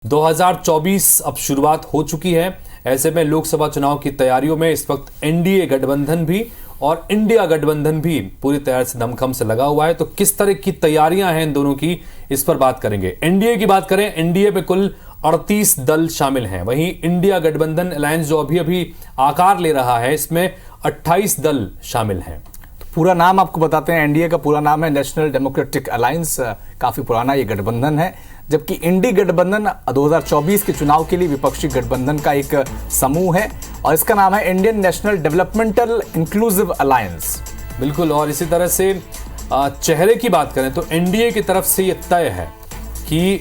2024 अब शुरुआत हो चुकी है। ऐसे में लोकसभा चुनाव की तैयारियों में इस वक्त एनडीए गठबंधन भी और इंडिया गठबंधन भी पूरी तरह से दमखम से लगा हुआ है। तो किस तरह की तैयारियां हैं इन दोनों की, इस पर बात करेंगे। एनडीए की बात करें, एनडीए में कुल 38 दल शामिल हैं। वहीं इंडिया गठबंधन अलायंस जो अभी आकार ले रहा है, इसमें 28 दल शामिल हैं। पूरा नाम आपको बताते हैं। एनडीए का पूरा नाम है नेशनल डेमोक्रेटिक अलायंस। काफी पुराना ये गठबंधन है, जबकि इंडी गठबंधन 2024 के चुनाव के लिए विपक्षी गठबंधन का एक समूह है और इसका नाम है Indian national developmental inclusive alliance. बिल्कुल। और इसी तरह से चेहरे की बात करें तो एनडीए की तरफ से यह तय है कि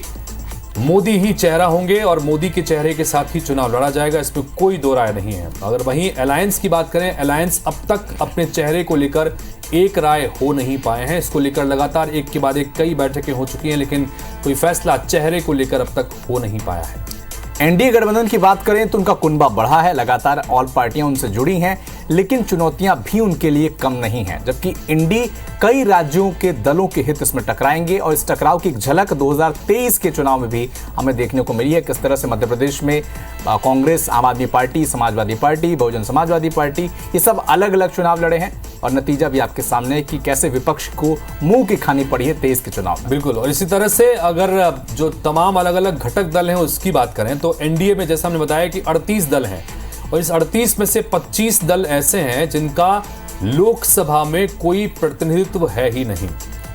मोदी ही चेहरा होंगे और मोदी के चेहरे के साथ ही चुनाव लड़ा जाएगा, इसमें कोई दो राय नहीं है। अगर वहीं अलायंस की बात करें, अलायंस अब तक अपने चेहरे को लेकर एक राय हो नहीं पाए हैं। इसको लेकर लगातार एक के बाद एक कई बैठकें हो चुकी हैं, लेकिन कोई फैसला चेहरे को लेकर अब तक हो नहीं पाया है। एनडीए गठबंधन की बात करें तो उनका कुनबा बढ़ा है, लगातार ऑल पार्टियां उनसे जुड़ी हैं, लेकिन चुनौतियां भी उनके लिए कम नहीं हैं। जबकि इंडी कई राज्यों के दलों के हित इसमें टकराएंगे और इस टकराव की एक झलक 2023 के चुनाव में भी हमें देखने को मिली है। किस तरह से मध्य प्रदेश में कांग्रेस, आम आदमी party, Samajwadi party, Bahujan Samajwadi party, ये सब अलग अलग चुनाव लड़े हैं और नतीजा भी आपके सामने है कि कैसे विपक्ष को मुंह की खानी पड़ी है 23 के चुनाव में। बिल्कुल। और इसी तरह से अगर जो तमाम अलग अलग घटक दल हैं उसकी बात करें तो एनडीए में जैसा हमने बताया कि 38 दल हैं और इस 38 में से 25 दल ऐसे हैं जिनका लोकसभा में कोई प्रतिनिधित्व है ही नहीं।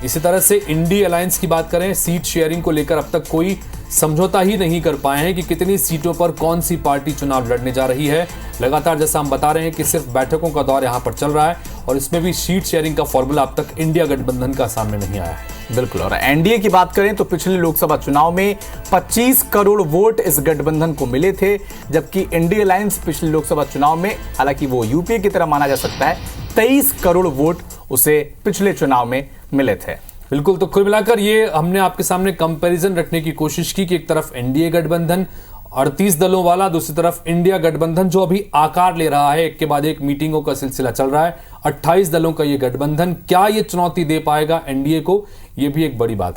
इसी तरह से इंडी अलायंस की बात करें, सीट शेयरिंग को लेकर अब तक कोई समझौता ही नहीं कर पाए हैं कि कितनी सीटों पर कौन सी पार्टी चुनाव लड़ने जा रही है। लगातार जैसा हम बता रहे हैं कि सिर्फ बैठकों का दौर यहां पर चल रहा है और इसमें भी सीट शेयरिंग का फॉर्मूला अब तक इंडिया गठबंधन का सामने नहीं आया है। बिल्कुल। और एनडीए की बात करें तो पिछले लोकसभा चुनाव में 25 करोड़ वोट इस गठबंधन को मिले थे, जबकि इंडिया अलायंस पिछले लोकसभा चुनाव में, हालांकि वो यूपीए की तरह माना जा सकता है, 23 करोड़ वोट उसे पिछले चुनाव में मिले थे। बिल्कुल। तो कुल मिलाकर ये हमने आपके सामने कंपैरिजन रखने की कोशिश की कि एक तरफ एनडीए गठबंधन 38 दलों वाला, दूसरी तरफ इंडिया गठबंधन जो अभी आकार ले रहा है, एक के बाद एक मीटिंगों का सिलसिला चल रहा है। 28 दलों का ये गठबंधन क्या ये चुनौती दे पाएगा एनडीए को, ये भी एक बड़ी बात है।